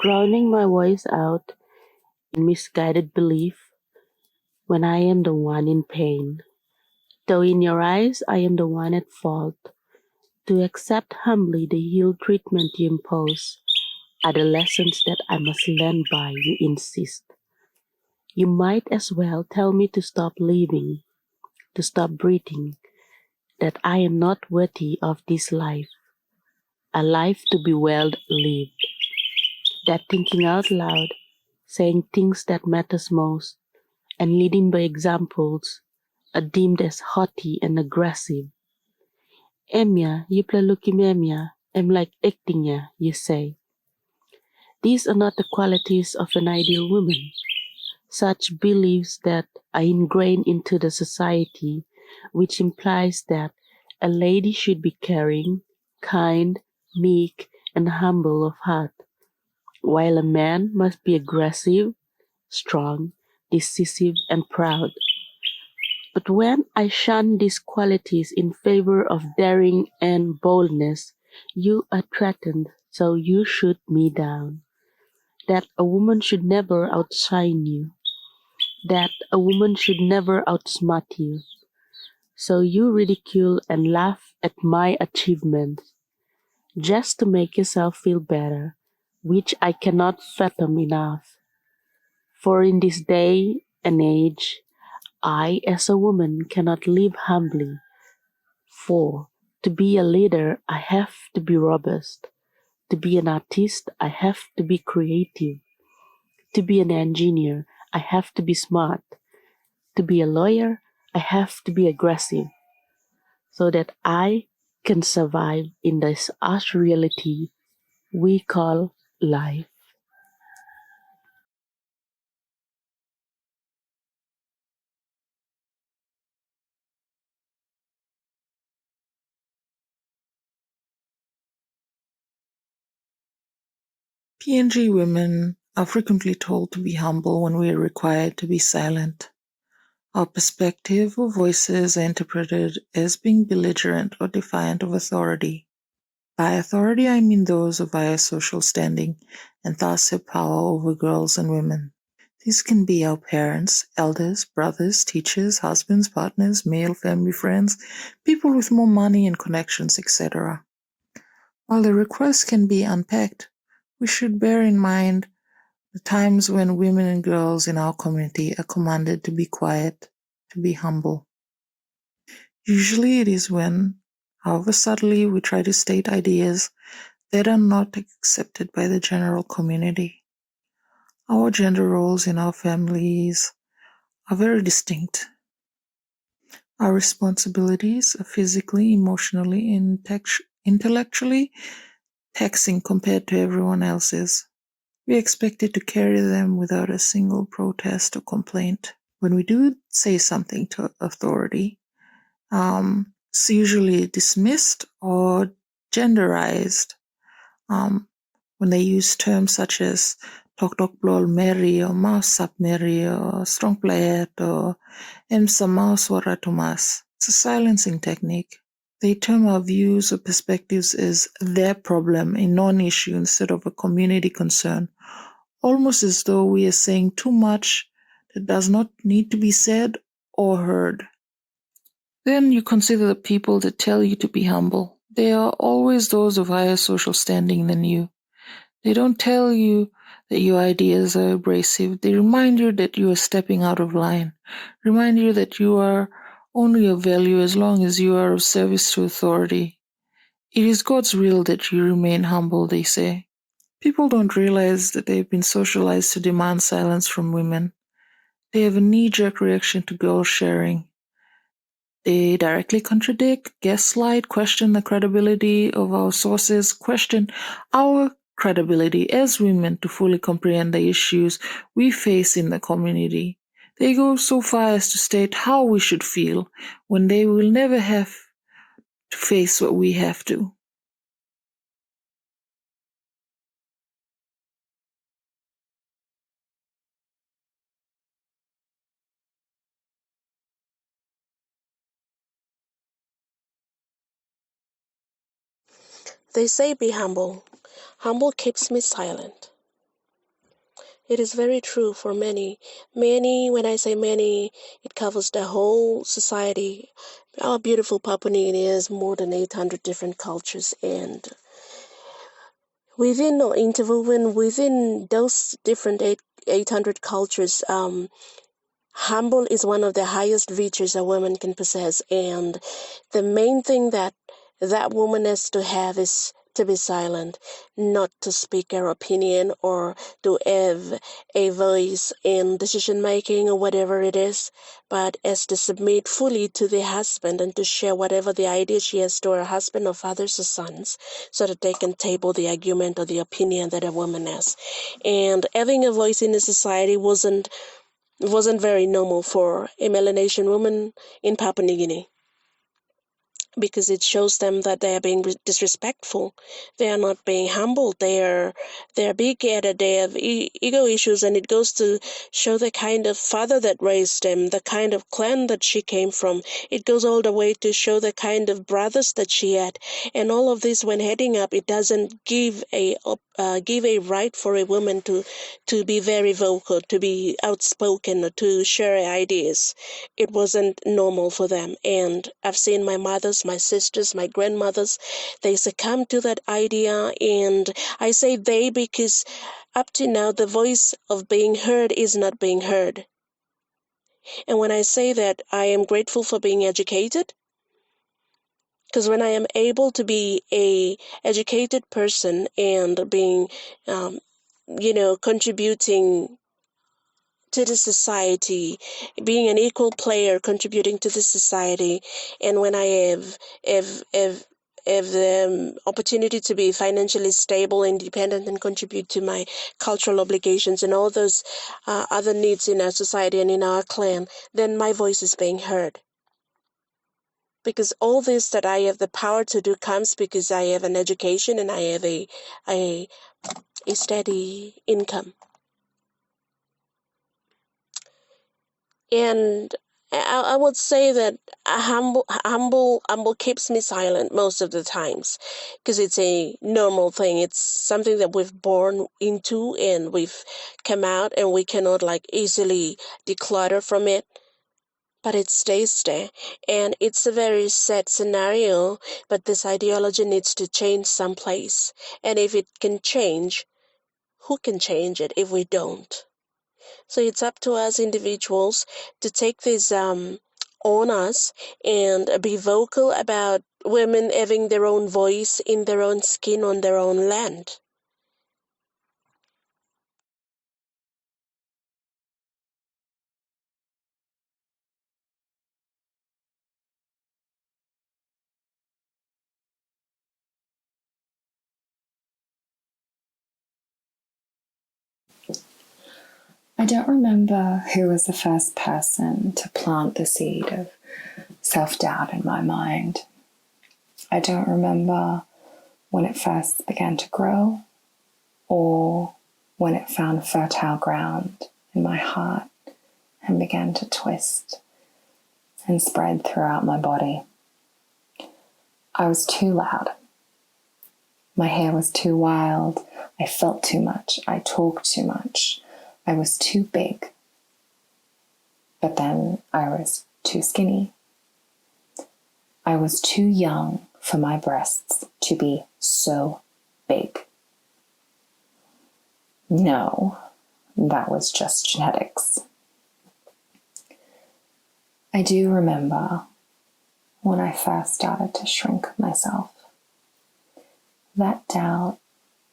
drowning my voice out in misguided belief when I am the one in pain. Though in your eyes I am the one at fault, to accept humbly the heel treatment you impose are the lessons that I must learn by, you insist. You might as well tell me to stop living, to stop breathing, that I am not worthy of this life, a life to be well lived, that thinking out loud, saying things that matters most, and leading by examples are deemed as haughty and aggressive. Emya, you play leukemia, I'm like acting ya, you say. These are not the qualities of an ideal woman. Such beliefs that are ingrained into the society, which implies that a lady should be caring, kind, meek, and humble of heart, while a man must be aggressive, strong, decisive, and proud. But when I shun these qualities in favor of daring and boldness, you are threatened, so you shoot me down. That a woman should never outshine you, that a woman should never outsmart you. So you ridicule and laugh at my achievements just to make yourself feel better, which I cannot fathom enough. For in this day and age, I as a woman cannot live humbly. For to be a leader, I have to be robust. To be an artist, I have to be creative. To be an engineer, I have to be smart. To be a lawyer, I have to be aggressive so that I can survive in this harsh reality we call life. PNG women are frequently told to be humble when we are required to be silent. Our perspective or voices are interpreted as being belligerent or defiant of authority. By authority, I mean those of higher social standing and thus have power over girls and women. These can be our parents, elders, brothers, teachers, husbands, partners, male family friends, people with more money and connections, etc. While the request can be unpacked, we should bear in mind the times when women and girls in our community are commanded to be quiet, to be humble. Usually it is when, however subtly, we try to state ideas that are not accepted by the general community. Our gender roles in our families are very distinct. Our responsibilities are physically, emotionally, and intellectually taxing compared to everyone else's. We are expected to carry them without a single protest or complaint. When we do say something to authority, it's usually dismissed or genderized. When they use terms such as tok tok blol meri or mouse sap meri or strong playet or emsa mouse waratumas. It's a silencing technique. They term our views or perspectives as their problem, a non-issue instead of a community concern, almost as though we are saying too much that does not need to be said or heard. Then you consider the people that tell you to be humble. They are always those of higher social standing than you. They don't tell you that your ideas are abrasive. They remind you that you are stepping out of line, remind you that you are only of value as long as you are of service to authority. It is God's will that you remain humble, they say. People don't realize that they've been socialized to demand silence from women. They have a knee-jerk reaction to girl sharing. They directly contradict, gaslight, question the credibility of our sources, question our credibility as women to fully comprehend the issues we face in the community. They go so far as to state how we should feel when they will never have to face what we have to. They say be humble. Humble keeps me silent. It is very true for many. Many, when I say many, it covers the whole society. Our beautiful Papua New Guinea has more than 800 different cultures, and within or interwoven within those different 800 cultures, humble is one of the highest virtues a woman can possess, and the main thing that that woman has to have is to be silent, not to speak her opinion or to have a voice in decision making or whatever it is, but as to submit fully to the husband and to share whatever the idea she has to her husband or fathers or sons, so that they can table the argument or the opinion that a woman has. And having a voice in the society wasn't very normal for a Melanesian woman in Papua New Guinea, because it shows them that they are being disrespectful. They are not being humble. They're big-headed. They have ego issues, and it goes to show the kind of father that raised them, the kind of clan that she came from. It goes all the way to show the kind of brothers that she had, and all of this, when heading up, it doesn't give a right for a woman to be very vocal, to be outspoken, or to share ideas. It wasn't normal for them. And I've seen my mothers, my sisters, my grandmothers, they succumb to that idea. And I say they because up to now, the voice of being heard is not being heard. And when I say that, I am grateful for being educated, because when I am able to be a educated person and being, contributing to the society, being an equal player, contributing to the society, and when I have the opportunity to be financially stable, independent, and contribute to my cultural obligations and all those other needs in our society and in our clan, then my voice is being heard. Because all this that I have the power to do comes because I have an education and I have a steady income. And I would say that humble keeps me silent most of the times, because it's a normal thing. It's something that we've born into and we've come out, and we cannot like easily declutter from it. But it stays there, and it's a very sad scenario. But this ideology needs to change someplace, and if it can change, who can change it if we don't? So it's up to us individuals to take this on us and be vocal about women having their own voice in their own skin on their own land. I don't remember who was the first person to plant the seed of self-doubt in my mind. I don't remember when it first began to grow or when it found fertile ground in my heart and began to twist and spread throughout my body. I was too loud. My hair was too wild. I felt too much. I talked too much. I was too big. But then I was too skinny. I was too young for my breasts to be so big. No, that was just genetics. I do remember when I first started to shrink myself. That doubt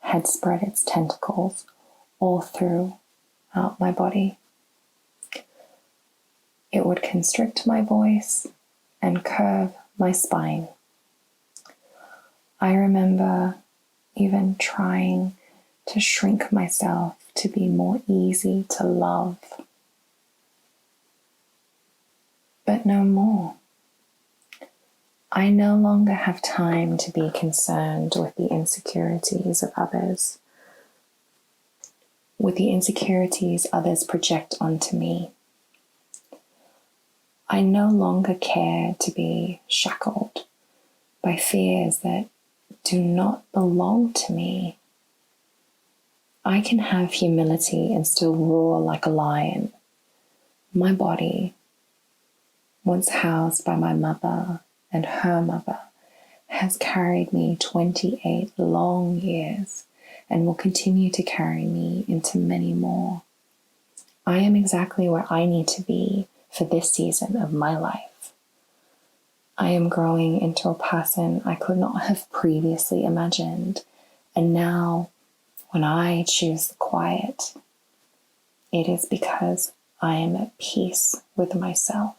had spread its tentacles all throughout my body. It would constrict my voice and curve my spine. I remember even trying to shrink myself to be more easy to love. But no more. I no longer have time to be concerned with the insecurities of others, with the insecurities others project onto me. I no longer care to be shackled by fears that do not belong to me. I can have humility and still roar like a lion. My body, once housed by my mother and her mother, has carried me 28 long years and will continue to carry me into many more. I am exactly where I need to be for this season of my life. I am growing into a person I could not have previously imagined, and now when I choose the quiet, it is because I am at peace with myself.